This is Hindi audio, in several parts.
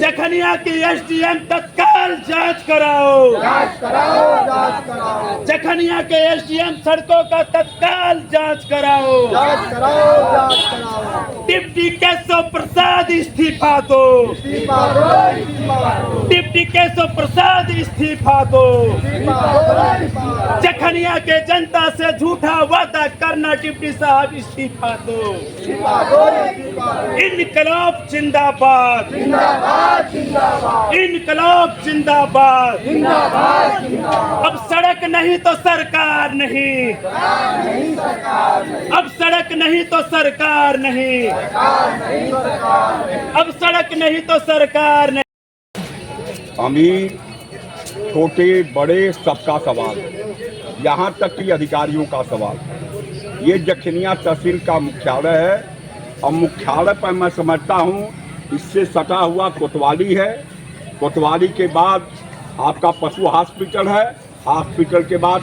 जखनिया की एसडीएम तत्काल जांच कराओ, जखनिया के एसडीएम सड़कों का तत्काल जांच कराओ। डिप्टी केशव प्रसाद इस्तीफा दो, डिप्टी केशव प्रसाद इस्तीफा दो। जखनिया के जनता से झूठा वादा करना, डिप्टी साहब इस्तीफा दो। इनकलाब जिंदाबाद, इनकलाब जिंदाबाद। अब सड़क नहीं तो सरकार नहीं, अब सड़क नहीं तो सरकार नहीं, अब सड़क नहीं तो सरकार नहीं। अमीर छोटे बड़े सबका सवाल, यहाँ तक कि अधिकारियों का सवाल। ये जखनिया तहसील का मुख्यालय है और मुख्यालय पर मैं समझता हूँ इससे सटा हुआ कोतवाली है। कोतवाली के बाद आपका पशु हॉस्पिटल है, हॉस्पिटल के बाद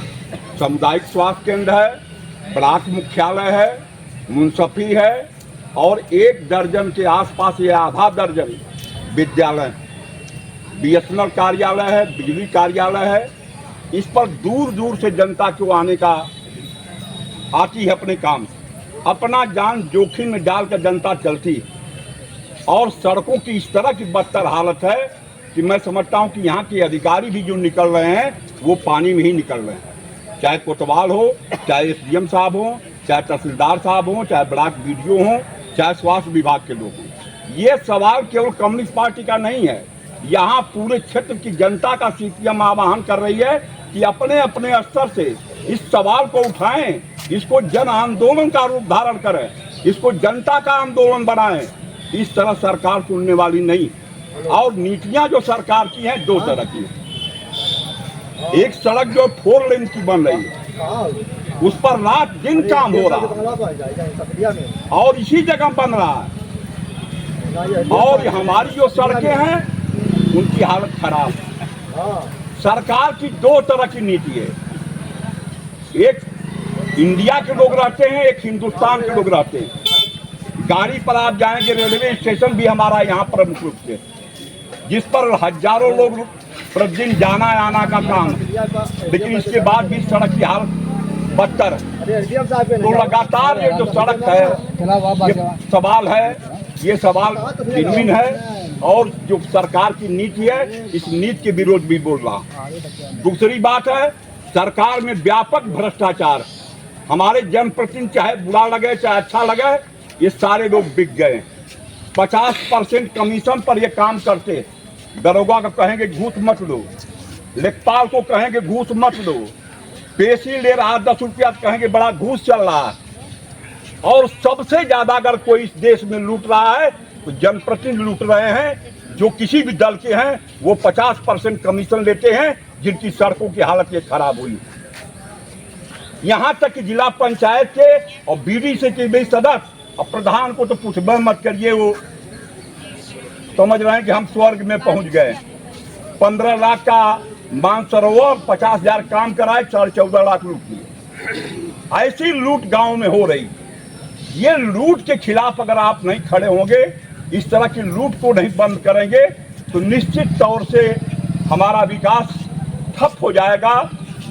सामुदायिक स्वास्थ्य केंद्र है, ब्लॉक मुख्यालय है, मुंसफी है और 1 दर्जन के आसपास या आधा दर्जन विद्यालय, बीएसएनएल कार्यालय है, बिजली कार्यालय है। इस पर दूर दूर से जनता क्यों आने का आती है अपने काम, अपना जान जोखिम में डालकर जनता चलती है। और सड़कों की इस तरह की बदतर हालत है कि मैं समझता हूं कि यहाँ के अधिकारी भी जो निकल रहे हैं वो पानी में ही निकल रहे हैं। चाहे कोतवाल हो, चाहे एसडीएम साहब हो, चाहे तहसीलदार साहब हो, चाहे ब्लॉक बीडीओ हो, चाहे स्वास्थ्य विभाग के लोग हों। ये सवाल केवल कम्युनिस्ट पार्टी का नहीं है, यहाँ पूरे क्षेत्र की जनता का सीपीएम आह्वान कर रही है कि अपने अपने स्तर से इस सवाल को उठाएं, इसको जन आंदोलन का रूप धारण करें, इसको जनता का आंदोलन बनाएं। इस तरह सरकार सुनने वाली नहीं। और नीतियां जो सरकार की हैं 2 तरह की है। एक सड़क जो 4 लेन की बन रही है, उस पर रात दिन काम हो रहा है और इसी जगह बन रहा है। और हमारी जो सड़कें हैं उनकी हालत खराब है। सरकार की 2 तरह की नीति है, एक इंडिया के लोग रहते हैं, एक हिंदुस्तान के लोग रहते हैं। गाड़ी पर आप जाएंगे, रेलवे स्टेशन भी हमारा यहाँ प्रमुख रूप से, जिस पर हजारों लोग प्रतिदिन जाना आना का काम, लेकिन इसके बाद भी सड़क की हालत बदतर है। तो लगातार ये जो सड़क है, ये सवाल है, ये सवाल जेन्युइन है और जो सरकार की नीति है इस नीति के विरोध भी बोल रहा। दूसरी बात है, सरकार में व्यापक भ्रष्टाचार। हमारे जनप्रतिनिधि चाहे बुरा लगे चाहे अच्छा लगे, ये सारे लोग बिक गए। 50% कमीशन पर ये काम करते। दरोगा को कहेंगे घूस मत लो, लेखपाल को कहेंगे घूस मत लो, पेशी ले रहा 10 रुपया कहेंगे बड़ा घूस चल रहा है। और सबसे ज्यादा अगर कोई इस देश में लूट रहा है तो जनप्रतिनिधि लूट रहे हैं, जो किसी भी दल के हैं। वो 50% कमीशन लेते हैं, जिनकी सड़कों की हालत ये खराब हुई। यहाँ तक कि जिला पंचायत के और बीडीसी के भी सदस्य और प्रधान को तो पूछबे मत करिए, वो समझ रहे हैं कि हम स्वर्ग में पहुंच गए। 15 लाख का मानसरोवर, 50,000 काम कराए, 14 लाख लूट लिए। ऐसी लूट गांव में हो रही। ये लूट के खिलाफ अगर आप नहीं खड़े होंगे, इस तरह की लूट को नहीं बंद करेंगे, तो निश्चित तौर से हमारा विकास ठप हो जाएगा,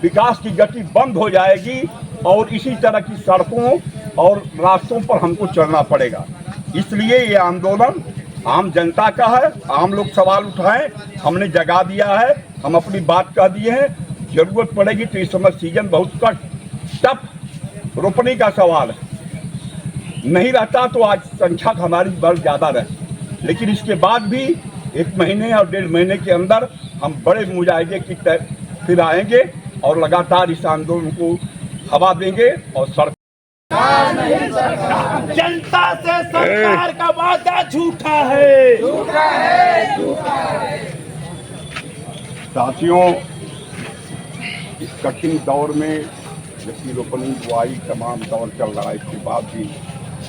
विकास की गति बंद हो जाएगी और इसी तरह की सड़कों और रास्तों पर हमको चलना पड़ेगा। इसलिए ये आंदोलन आम जनता का है। आम लोग सवाल उठाएं, हमने जगा दिया है, हम अपनी बात कह दिए हैं। जरूरत पड़ेगी तो इस समय सीजन बहुत टफ रोपनी का सवाल है, नहीं रहता तो आज संख्या हमारी बहुत ज़्यादा रहे। लेकिन इसके बाद भी 1 महीने और 1.5 महीने के अंदर हम बड़े मुजाहिदे की फिर आएंगे और लगातार इस आंदोलन को हवा देंगे। और जनता से सरकार का वादा झूठा है, साथियों, इस कठिन दौर में जबकि रोपनी बुआई तमाम दौर चल रहा है, इसके बाद भी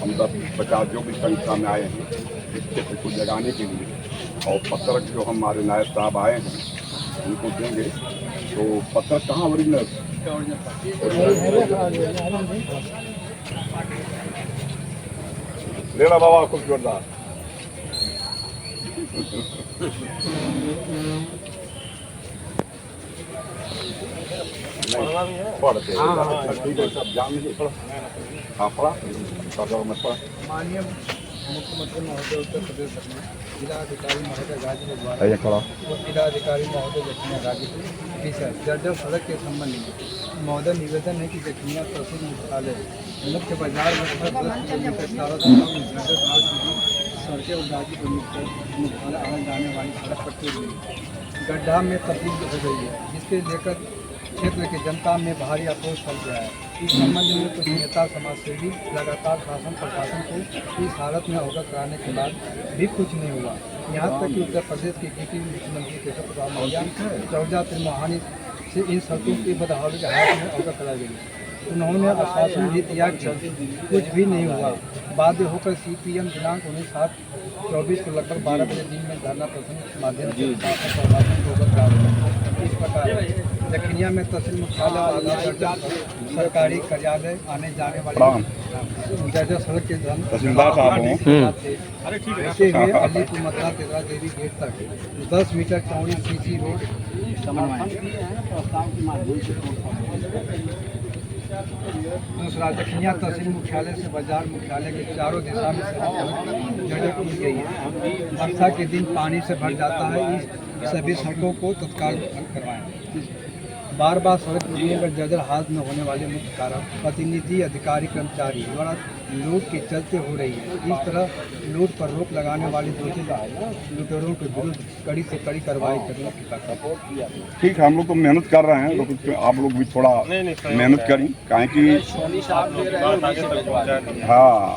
हम 10-50 जो भी संख्या में आए हैं इस क्षेत्र को जगाने के लिए। और पत्रक जो हमारे नायब साहब आए हैं उनको देंगे। तो पत्रक कहाँ ओरिजिनल लेना बाबा, खूब जोरदार। पढ़ते ठीक है सब जान लीजिए पढ़ो हाँ पढ़ा मत पढ़ा माननीय मुख्यमंत्री महोदय उत्तर प्रदेश में जिलाधिकारी महोदय गाजीपुर द्वारा पढ़ा और जिलाधिकारी महोदय जखनिया गाजीपुर विषय जर्जर सड़क के संबंध में महोदय निवेदन है कि जखनिया तहसील मुख्यालय मुख्य बाजार में 10 किलोमीटर चारों तरफ में जर्जर सड़कें और गाजीपुर मुख्यालय आने जाने वाली सड़क पट्टी हुई गड्ढा में तब्दील हो गई है जिसके लेकर क्षेत्र की जनता में भारी आक्रोश फैल गया है। इस संबंध में कुछ नेता समाजसेवी लगातार शासन प्रशासन को इस हालत में अवगत कराने के बाद भी कुछ नहीं हुआ। यहाँ तक कि उत्तर प्रदेश के डिप्टी मुख्यमंत्री केशव प्रसाद मौर्य चौजा त्रिमोहानी से इन सड़कों की बदहाली के हाथ में अवगत कराई गई। उन्होंने आश्वासन भी दिया कि कुछ भी नहीं हुआ। बाध्य होकर CPM दिनांक 19/7/24 को लगभग 12 बजे दिन में धरना प्रदर्शन के माध्यम से प्रशासन को अवगत कराया। इस प्रकार जखनिया में तहसील मुख्यालय और आधा सरकारी कार्यालय आने जाने वाले जर्जर सड़क के तहसीलदार साहब ऐसे हुए अलीपुर मथुरा तेतरा देवी गेट तक 10 मीटर चौड़ी CC रोड दूसरा जखनिया तहसील मुख्यालय से बाजार मुख्यालय के चारों दिशा में जर्जर की गई है। वर्षा के दिन पानी से भर जाता है। इस सभी सड़कों को तत्काल बंद करवाएं। बार बार सड़क टूटने पर जर्जर हालत में होने वाले मुख्य कारण प्रतिनिधि अधिकारी कर्मचारी द्वारा लूट के चलते हो रही है। इस तरह लूट पर रोक लगाने वाले दोषी लुटेरों के विरुद्ध कड़ी से कड़ी कार्रवाई करने की किया। ठीक है हम लोग तो मेहनत कर रहे हैं लेकिन आप लोग भी थोड़ा मेहनत करें काहे कि हाँ